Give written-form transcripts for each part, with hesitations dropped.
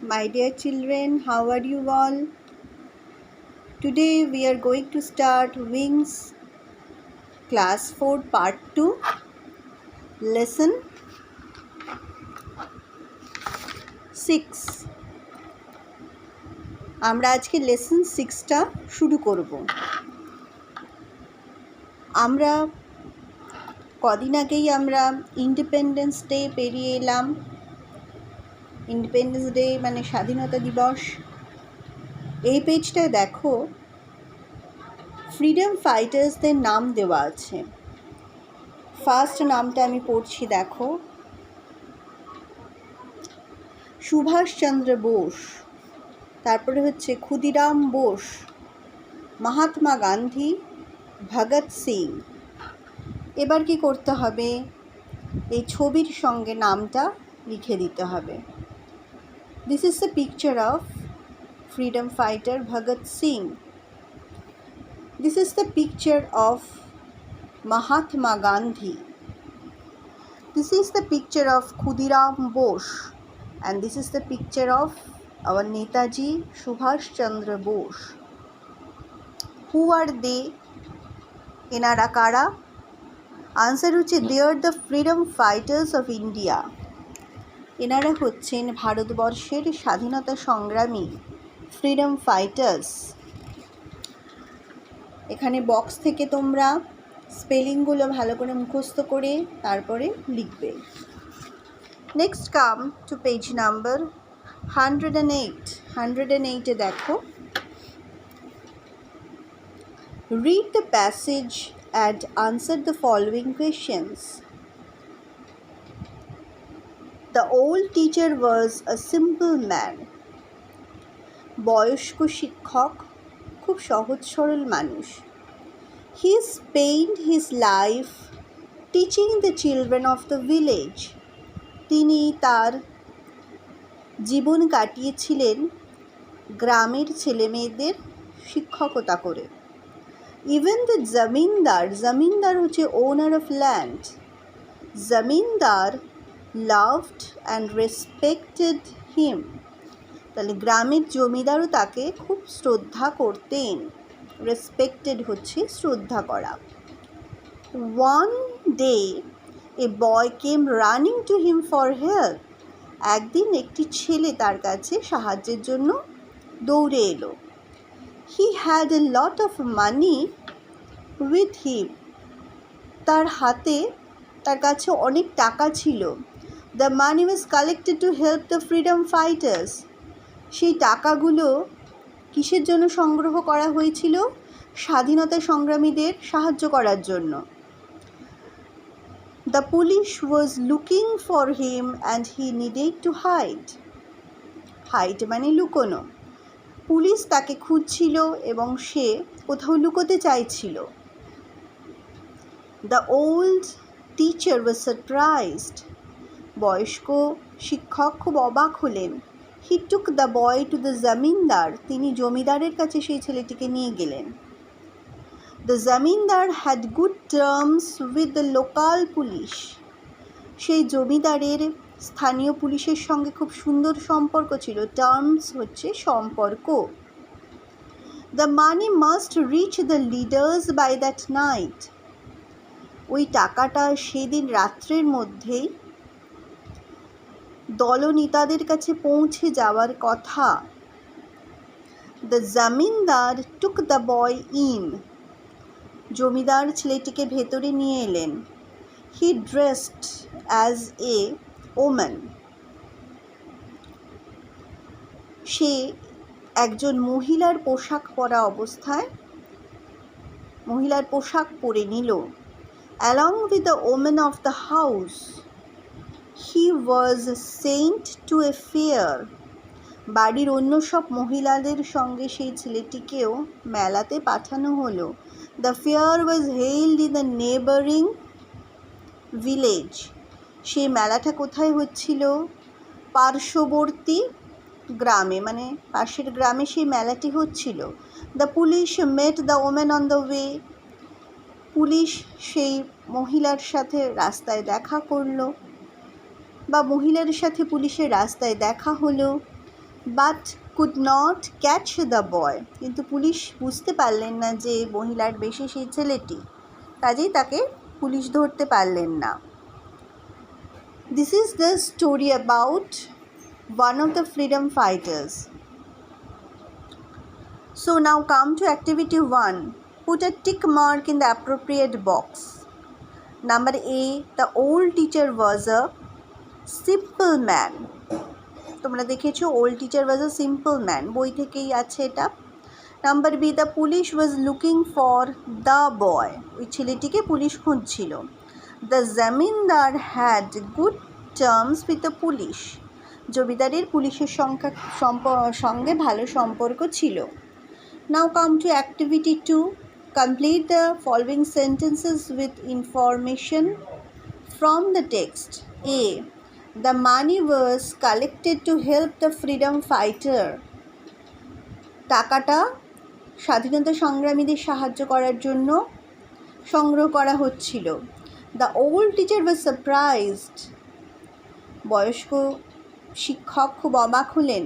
My dear children, how are you all? Today we are going to start Wings Class 4 Part 2 Lesson 6. আমরা আজকে lesson 6টা শুরু করব। আমরা কদিন আগেই ইন্ডিপেন্ডেন্স ডে পেরিয়ে এলাম। ইন্ডিপেন্ডেন্স ডে মানে স্বাধীনতা দিবস। এই পেজটায় দেখো ফ্রিডম ফাইটার্সদের নাম দেওয়া আছে। ফার্স্ট নামটা আমি পড়ছি, দেখো, সুভাষচন্দ্র বোস, তারপরে হচ্ছে ক্ষুদিরাম বোস, মহাত্মা গান্ধী, ভগৎ সিং। এবার কি করতে হবে, এই ছবির সঙ্গে নামটা লিখে দিতে হবে। This is the picture of freedom fighter Bhagat Singh. This is the picture of Mahatma Gandhi. This is the picture of Khudiram Bose, and this is the picture of our Netaji Subhash Chandra Bose. Who are they? Enara kara? Answer হচ্ছে they are the freedom fighters of India. এনারা হচ্ছেন ভারতবর্ষের স্বাধীনতা সংগ্রামী freedom fighters. এখানে box থেকে তোমরা স্পেলিংগুলো ভালো করে মুখস্থ করে তারপরে লিখবে। Next come to page number 108। 108-এ দেখো, read the passage and answer the following questions. The old teacher was a simple man. বয়স্ক শিক্ষক খুব সহজ সরল মানুষ। He spent his life teaching the children of the village. তিনি তার জীবন কাটিয়েছিলেন গ্রামের ছেলেমেয়েদের শিক্ষকতা করে। Even the জমিনদার হচ্ছে owner of land. Zamindar loved and respected him. তাহলে গ্রামের জমিদারও তাকে খুব শ্রদ্ধা করতেন। রেসপেক্টেড হচ্ছে শ্রদ্ধা করা। One day a boy came running to him for help. একদিন একটি ছেলে তার কাছে সাহায্যের জন্য দৌড়ে এলো। He had a lot of money with him. তার কাছে অনেক টাকা ছিল। The money was collected to help the freedom fighters. সেই টাকাগুলো কিসের জন্য সংগ্রহ করা হয়েছিল? স্বাধীনতা সংগ্রামীদের সাহায্য করার জন্য। The police was looking for him and he needed to hide. Hide মানে লুকোনো। পুলিশ তাকে খুঁজছিল এবং সে কোথাও লুকোতে চাইছিল। The old teacher was surprised. বয়স্ক শিক্ষক খুব অবাক হলেন। He took the boy to the জমিনদার. তিনি জমিদারের কাছে সেই ছেলেটিকে নিয়ে গেলেন। The জমিনদার had good terms with the local police. সেই জমিদারের স্থানীয় পুলিশের সঙ্গে খুব সুন্দর সম্পর্ক ছিল। টার্মস হচ্ছে সম্পর্ক। The money must reach the leaders by that night. ওই টাকাটা সেদিন রাত্রের মধ্যেই দলনেতাদের কাছে পৌঁছে যাওয়ার কথা। The জমিনদার took the boy in. জমিদার ছেলেটিকে ভেতরে নিয়ে এলেন। He dressed as a woman. সে একজন মহিলার পোশাক পরে নিল। Along with the woman of the house, he was sent to a fair. বাড়ির অন্য সব মহিলাদের সঙ্গে সেই ছেলেটিকেও মেলাতে পাঠানো হলো। The fair was held in the neighboring village. সেই মেলাটা কোথায় হচ্ছিল? পার্শ্ববর্তী গ্রামে, মানে পাশের গ্রামে সেই মেলাটি হচ্ছিল। The police met the woman on the way. Police সেই মহিলার সাথে রাস্তায় দেখা করলো, বা মহিলার সাথে পুলিশের রাস্তায় দেখা হলো। But could not catch the boy, কিন্তু পুলিশ বুঝতে পারলেন না যে মহিলার বেশে সেই ছেলেটি, কাজেই তাকে পুলিশ ধরতে পারলেন না। This is the story about one of the freedom fighters. So now come to activity 1. Put a tick mark in the appropriate box. Number A, the old teacher was a simple man. তোমরা দেখেছো old teacher was a simple man, বই থেকেই আছে এটা। Number B, the police was looking for the boy, ওই ছেলেটিকে police খুঁজছিল। The zamindar had good terms with the police, জমিদারের পুলিশের সঙ্গে ভালো সম্পর্ক ছিল। Now come to activity 2. Complete the following sentences with information from the text. A. The money was collected to help the freedom fighter. টাকাটা স্বাধীনতা সংগ্রামীদের সাহায্য করার জন্য সংগ্রহ করা হচ্ছিল। The old teacher was surprised. বয়স্ক শিক্ষক খুব অবাক হলেন।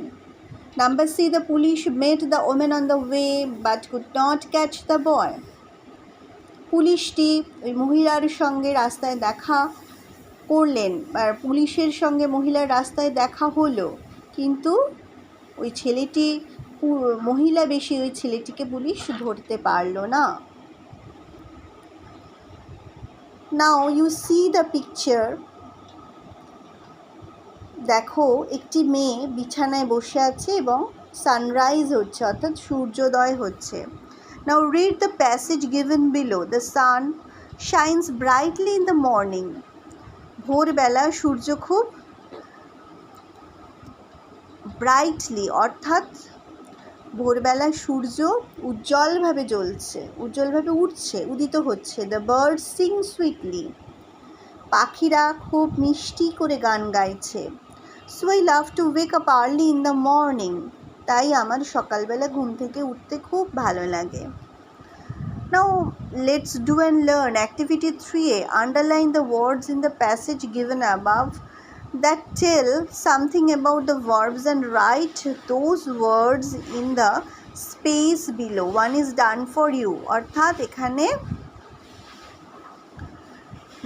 Number C, the police met the woman on the way but could not catch the boy. পুলিশটি ওই মহিলার সঙ্গে রাস্তায় দেখা করলেন, আর পুলিশের সঙ্গে মহিলার রাস্তায় দেখা হলো, কিন্তু ওই ছেলেটি মহিলা বেশি, ওই ছেলেটিকে পুলিশ ধরতে পারল না। Now you see the picture. দেখো একটি মেয়ে বিছানায় বসে আছে এবং সানরাইজ হচ্ছে, অর্থাৎ সূর্যোদয় হচ্ছে। Now read the passage given below. The sun shines brightly in the morning. ভোরবেলা সূর্য খুব ব্রাইটলি, অর্থাৎ ভোরবেলা সূর্য উজ্জ্বলভাবে জ্বলছে, উজ্জ্বলভাবে উঠছে, উদিত হচ্ছে। The birds sing sweetly. পাখিরা খুব মিষ্টি করে গান গাইছে। So I love to wake up early in the morning. তাই আমার সকালবেলা ঘুম থেকে উঠতে খুব ভালো লাগে। Now let's do and learn. Activity 3A. Underline the words in the passage given above that tell something about the verbs and write those words in the space below. One is done for you. অর্থাৎ এখানে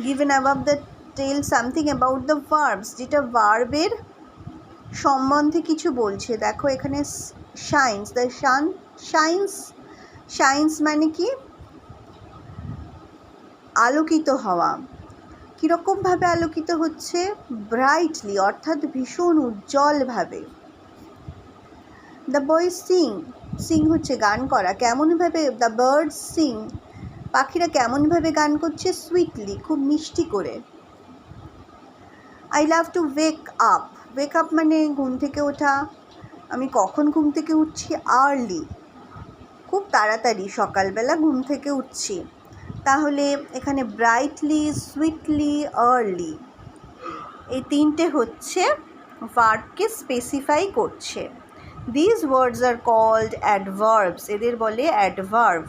given above that tell something about the verbs, যেটা ভার্বের সম্বন্ধে কিছু বলছে। দেখো এখানে shines, the sun shines, shines মানে কি আলোকিত হওয়া। কীরকমভাবে আলোকিত হচ্ছে? ব্রাইটলি, অর্থাৎ ভীষণ উজ্জ্বলভাবে। দ্য বয়েজ সিং, সিং হচ্ছে গান করা। কেমনভাবে? দ্য বার্ডস সিং, পাখিরা কেমনভাবে গান করছে? সুইটলি, খুব মিষ্টি করে। I love to wake up, wake up মানে ঘুম থেকে ওঠা। আমি কখন ঘুম থেকে উঠছি? আর্লি, খুব তাড়াতাড়ি সকালবেলা ঘুম থেকে উঠছি। তাহলে এখানে ব্রাইটলি, সুইটলি, আর্লি, এই তিনটে হচ্ছে ভার্বকে স্পেসিফাই করছে। This words are called adverbs, এদের বলে অ্যাডভার্ব।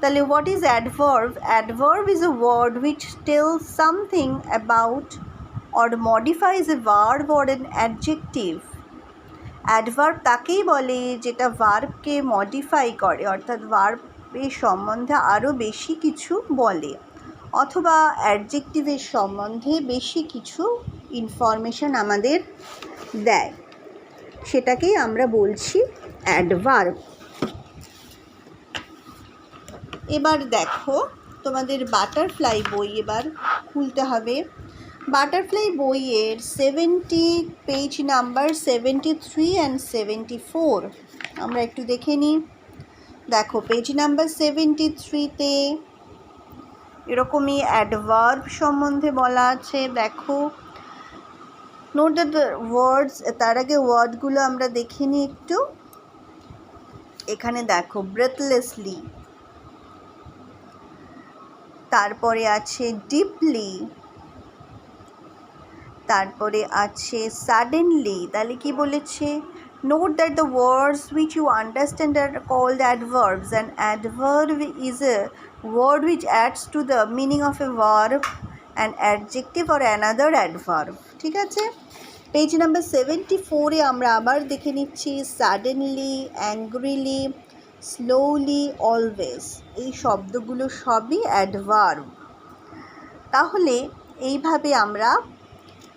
তাহলে what is adverb? Adverb is a word which tells something about or modifies a verb or an adjective. Adverb তাকেই বলে যেটা ভার্বকে মডিফাই করে, অর্থাৎ ভার্বের সম্বন্ধে আরও বেশি কিছু বলে, অথবা অ্যাডজেক্টিভের সম্বন্ধে বেশি কিছু ইনফরমেশন আমাদের দেয়, সেটাকেই আমরা বলছি অ্যাডভার্ব। এবার দেখো তোমাদের বাটারফ্লাই বই এবার খুলতে হবে। বাটারফ্লাই বইয়ের 70 পেজ নাম্বার 73 অ্যান্ড 74 আমরা একটু দেখে নিই। দেখো পেজ নাম্বার 73-তে এরকমই অ্যাডভার্ব সম্বন্ধে বলা আছে। দেখো নোট দ্য ওয়ার্ডস, তার আগে ওয়ার্ডগুলো আমরা দেখে নিই একটু। এখানে দেখো ব্রেথলেসলি, তারপরে আছে ডিপলি, তারপরে আছে সাডেনলি। তাহলে কি বলেছে? Note that the words which you understand are called adverbs, and adverb is a word which adds to the meaning of a verb, an adjective or another adverb. ঠিক আছে, পেজ নাম্বার 74-এ আমরা আবার দেখে নিচ্ছি suddenly, অ্যাংগ্রিলি, slowly, always. এই শব্দগুলো সবই adverb. তাহলে এইভাবে আমরা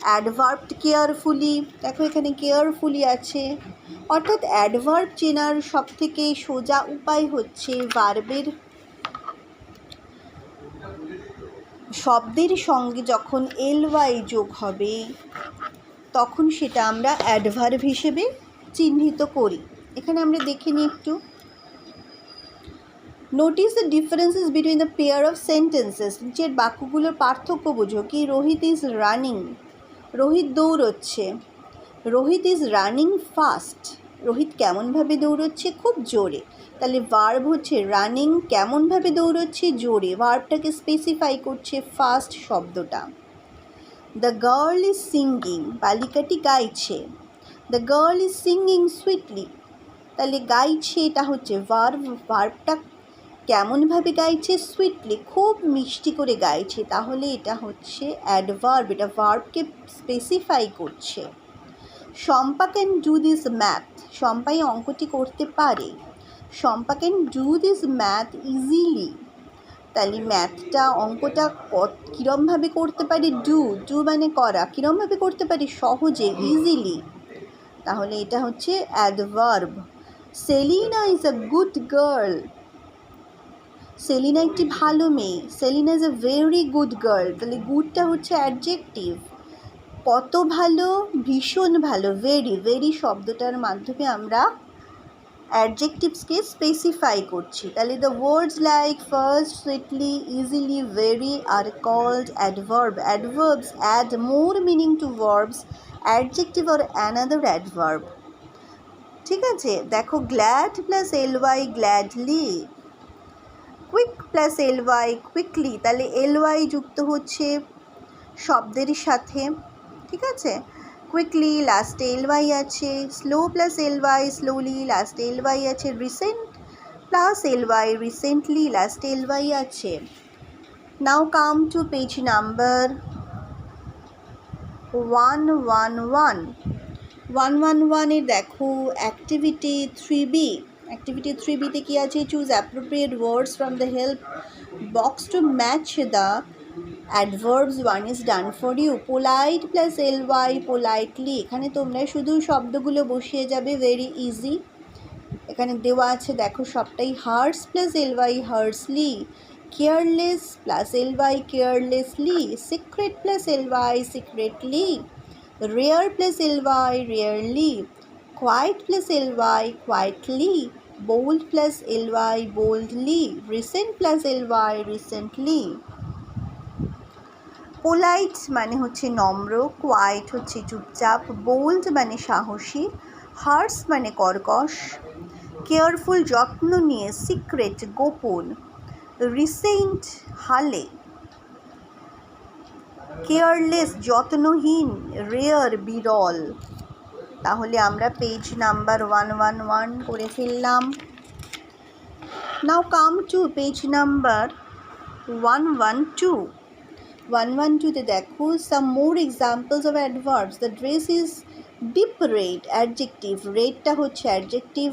অ্যাডভার্ব কেয়ারফুলি, দেখো এখানে কেয়ারফুলি আছে, অর্থাৎ অ্যাডভার্ব চেনার সবথেকে সোজা উপায় হচ্ছে ভার্বের শব্দের সঙ্গে যখন এলওয়াই যোগ হবে তখন সেটা আমরা অ্যাডভার্ব হিসেবে চিহ্নিত করি। এখানে আমরা দেখে নিই একটু। Notice the differences between the pair of sentences. নিচের বাক্যগুলোর পার্থক্য বোঝো। কি, রোহিত ইজ রানিং, রোহিত দৌড়চ্ছে। Rohit is running fast, Rohit কেমনভাবে দৌড়চ্ছে? খুব জোরে। তাহলে ভার্ব হচ্ছে রানিং, কেমনভাবে দৌড়চ্ছে? জোরে। ভার্বটাকে স্পেসিফাই করছে ফাস্ট শব্দটা। দ্য গার্ল ইজ সিঙ্গিং, বালিকাটি গাইছে। The girl is singing sweetly, তাহলে গাইছে এটা হচ্ছে ভার্ব। ভার্বটা কেমনভাবে গাইছে? সুইটলি, খুব মিষ্টি করে গাইছে। তাহলে এটা হচ্ছে অ্যাডভার্ব, এটা ভার্বকে স্পেসিফাই করছে। Shampa can do this math, Shampa এই অঙ্কটি করতে পারে। Shampa can do this math easily, তাহলে ম্যাথটা, অঙ্কটা কীরমভাবে করতে পারি? ডু, ডু মানে করা। কীরমভাবে করতে পারি? সহজে, ইজিলি। তাহলে এটা হচ্ছে adverb. Selina is a good girl, Selina একটি ভালো মেয়ে। Selina is a very good girl, তাহলে গুডটা হচ্ছে অ্যাডজেক্টিভ। কত ভালো? ভীষণ ভালো। ভেরি, ভেরি শব্দটার মাধ্যমে আমরা অ্যাডজেক্টিভসকে স্পেসিফাই করছি। তাহলে the words like first, sweetly, easily, very are called adverb. Adverbs add more meaning to verbs, adjective or another adverb. ঠিক আছে, দেখো glad plus L Y, gladly. Quick plus L Y, quickly, তাহলে L Y যুক্ত হচ্ছে শব্দের সাথে। ঠিক আছে, কুইকলি লাস্টে এলওয়াই আছে। স্লো প্লাস এলওয়াই, স্লোলি লাস্টে এলওয়াই আছে। রিসেন্ট প্লাস এলওয়াই, রিসেন্টলি লাস্টে এলওয়াই আছে। Now come to page number 111। 111-এর দেখো অ্যাক্টিভিটি 3B। অ্যাক্টিভিটি 3B-তে কী আছে? Choose appropriate words from the help box to match the adverbs. 1 is done for you. Polite plus L Y, politely. এখানে তোমরা শুধু শব্দগুলো বসিয়ে যাবে, ভেরি ইজি। এখানে দেওয়া আছে দেখো সবটাই। Harsh plus L Y, harshly. Careless plus L Y, carelessly. Secret plus L Y, secretly. Rare plus L Y, rarely. Quiet plus L Y, quietly. Bold plus L Y, boldly. Recent plus L Y, recently. Polite মানে হচ্ছে নম্র, quite হচ্ছে চুপচাপ, বোল্ড মানে সাহসী, hertz মানে কর্কশ, careful যত্ন নিয়ে, সিক্রেট গোপন, রিসেন্ট হালে, কেয়ারলেস যত্নহীন, রেয়ার বিরল। তাহলে আমরা পেজ নাম্বার 111 করে ফেললাম। Now come to page number 112। 112-তে দেখো some more examples of adverbs. The dress is deep red, adjective. রেডটা হচ্ছে অ্যাডজেক্টিভ।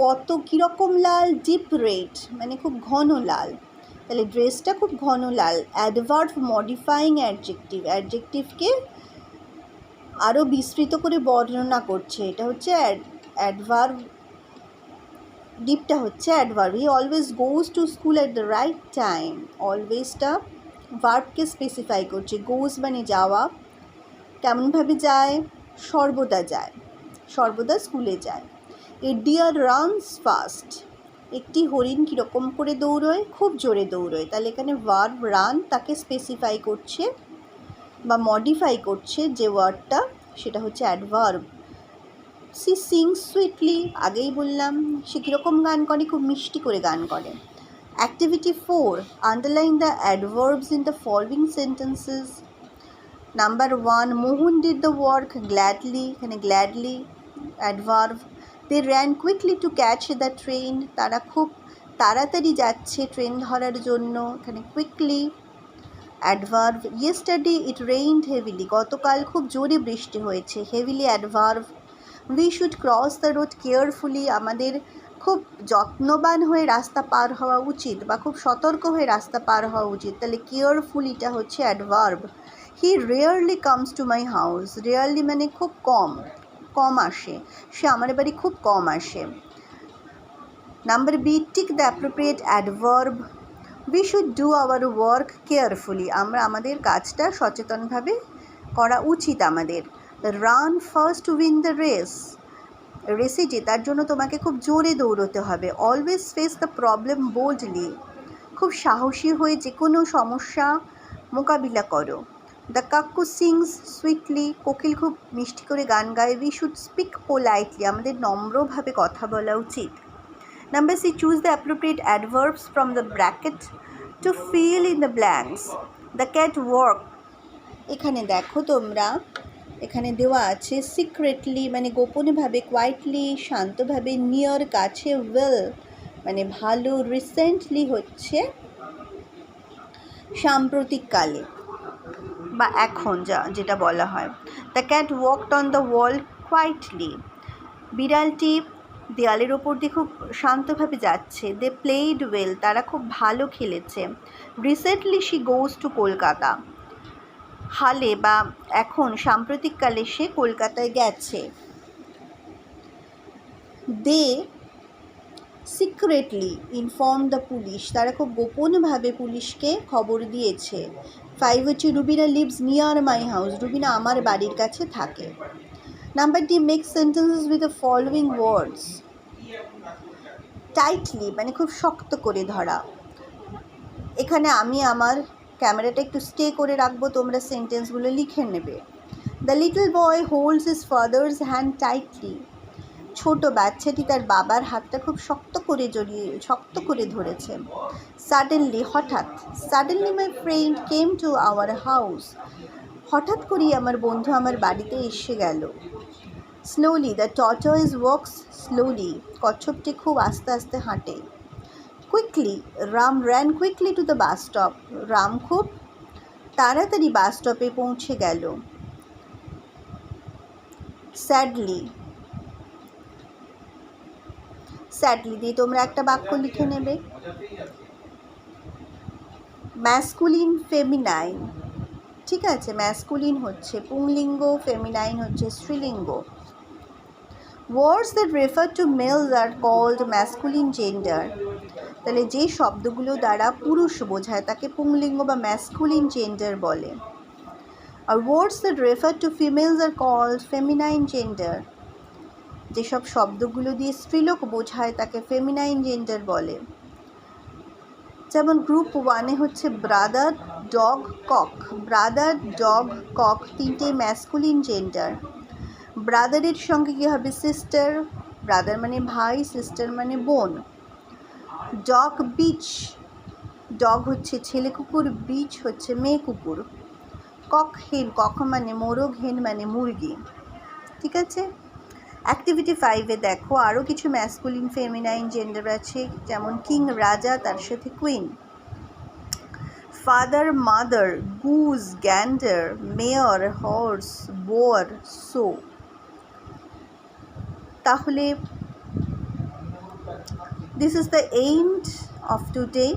কত কীরকম লাল? ডিপ রেড মানে খুব ঘন লাল। তাহলে ড্রেসটা খুব ঘন লাল। অ্যাডভার্ব মডিফাইং অ্যাডজেক্টিভ, অ্যাডজেক্টিভকে আরও বিস্তৃত করে বর্ণনা করছে। এটা হচ্ছে অ্যাডভার্ব। ডিপটা হচ্ছে adverb. He always goes to school at the right time. অলওয়েজটা ভার্বকে স্পেসিফাই করছে। গোজ মানে যাওয়া, কেমনভাবে যায়? সর্বদা যায়, সর্বদা স্কুলে যায়। এ ডিয়ার রানস ফাস্ট, একটি হরিণ কীরকম করে দৌড়য়? খুব জোরে দৌড়য়। তাহলে এখানে ভার্ব রান তাকে স্পেসিফাই করছে বা মডিফাই করছে যে ওয়ার্ডটা, সেটা হচ্ছে অ্যাডভার্ব। সি সিংস সুইটলি, আগেই বললাম সে কীরকম গান করে? খুব মিষ্টি করে গান করে। Activity 4. Underline the adverbs in the following sentences. Number 1. Mohan did the work gladly. এখানে gladly adverb. They ran quickly to catch the train. তারা খুব তাড়াতাড়ি যাচ্ছে ট্রেন ধরার জন্য। এখানে quickly adverb, yesterday it rained heavily, গতকাল খুব জোরে বৃষ্টি হয়েছে, heavily adverb. We should cross the road carefully, আমাদের খুব যত্নবান হয়ে রাস্তা পার হওয়া উচিত বা খুব সতর্ক হয়ে রাস্তা পার হওয়া উচিত, তাহলে কেয়ারফুলিটা হচ্ছে adverb. He rarely comes to my house, rarely মানে খুব কম, কম আসে, সে আমার বাড়ি খুব কম আসে। Number B, tick the appropriate adverb, we should do our work carefully, আমরা আমাদের কাজটা সচেতনভাবে করা উচিত আমাদের। Run first to win the race, রেসে জেতার জন্য তোমাকে খুব জোরে দৌড়তে হবে। Always face the problem boldly, খুব সাহসী হয়ে যে কোনো সমস্যা মোকাবিলা করো। দ্য কাক্কু সিংস সুইটলি, কোকিল খুব মিষ্টি করে গান গায়। উই শুড স্পিক পোলাইটলি, আমাদের নম্রভাবে কথা বলা উচিত। Number C, choose the appropriate adverbs from the bracket to fill in the blanks. The cat work, এখানে দেখো তোমরা, এখানে দেওয়া আছে সিক্রেটলি মানে গোপনভাবে, কোয়াইটলি শান্তভাবে, নিয়ার কাছে, ওয়েল মানে ভালো, রিসেন্টলি হচ্ছে সাম্প্রতিককালে বা এখন যেটা বলা হয়। The cat walked on the wall quietly, বিড়ালটি দেয়ালের ওপর দিয়ে খুব শান্তভাবে যাচ্ছে। দে প্লেড ওয়েল, তারা খুব ভালো খেলেছে। Recently she goes to Kolkata, হালে বা এখন সাম্প্রতিককালে সে কলকাতায় গেছে। দে সিক্রেটলি ইনফর্ম দ্য পুলিশ, তারা খুব গোপনভাবে পুলিশকে খবর দিয়েছে। 5 হচ্ছে Rubina lives near my house, Rubina আমার বাড়ির কাছে থাকে। Number D, make sentences with the following words. Tightly মানে খুব শক্ত করে ধরা, এখানে আমি আমার ক্যামেরাটা একটু স্টে করে রাখবো, তোমরা সেন্টেন্সগুলো লিখে নেবে। The little boy holds his father's hand tightly, ছোট বাচ্চাটি তার বাবার হাতটা খুব শক্ত করে ধরেছে। সাডেনলি হঠাৎ, suddenly my friend came to our house, হঠাৎ করেই আমার বন্ধু আমার বাড়িতে এসে গেল। Slowly, the tortoise walks slowly, কচ্ছপটি খুব আস্তে আস্তে হাঁটে। Quickly, Ram ran quickly to the bus stop, Ram খুব তাড়াতাড়ি বাস স্টপে পৌঁছে গেল। স্যাডলি, স্যাডলি দিয়ে তোমরা একটা বাক্য লিখে নেবে। ম্যাসকুলিন ফেমিনাইন, ঠিক আছে, ম্যাসকুলিন হচ্ছে পুংলিঙ্গ, ফেমিনাইন হচ্ছে স্ত্রীলিঙ্গ। Words that refer to males are called masculine gender, তাহলে যে শব্দগুলো দ্বারা পুরুষ বোঝায় তাকে পুংলিঙ্গ বা ম্যাসকুলিন জেন্ডার বলে। আর words that refer to females are called feminine gender, যেসব শব্দগুলো দিয়ে স্ত্রীলোক বোঝায় তাকে ফেমিনাইন জেন্ডার বলে। যেমন গ্রুপ 1-এ হচ্ছে brother, dog, cock, brother, dog, cock তিনটে ম্যাসকুলিন জেন্ডার। ব্রাদারের সঙ্গে কী হবে, সিস্টার, ব্রাদার মানে ভাই, সিস্টার মানে বোন। ডগ বিচ, ডগ হচ্ছে ছেলে কুকুর, বিচ হচ্ছে মেয়ে কুকুর। কক হেন, কক মানে মোরগ, হেন মানে মুরগি। ঠিক আছে। অ্যাক্টিভিটি 5-এ দেখো আরও কিছু ম্যাসকুলিন ফেমিনাইন জেন্ডার আছে, যেমন কিং রাজা, তার সাথে queen. Father, mother, Goodge, গ্যান্ডার, mayor, horse, Boer, so. তাহলে this is the end of today.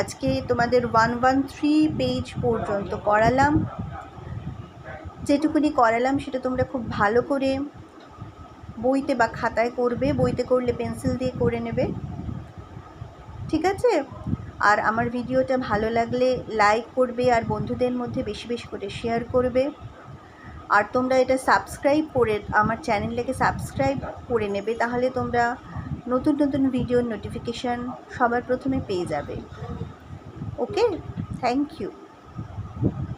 আজকে তোমাদের 113 পেজ পর্যন্ত করালাম। যেটুকুনি করালাম সেটা তোমরা খুব ভালো করে বইতে বা খাতায় করবে, বইতে করলে পেন্সিল দিয়ে করে নেবে, ঠিক আছে। আর আমার ভিডিওটা ভালো লাগলে লাইক করবে আর বন্ধুদের মধ্যে বেশি বেশি করে শেয়ার করবে। আর তোমরা এটা সাবস্ক্রাইব করে আমার চ্যানেলটাকে সাবস্ক্রাইব করে নেবে, তাহলে তোমরা নতুন নতুন ভিডিওর নোটিফিকেশান সবার প্রথমে পেয়ে যাবে। ওকে, থ্যাংক ইউ।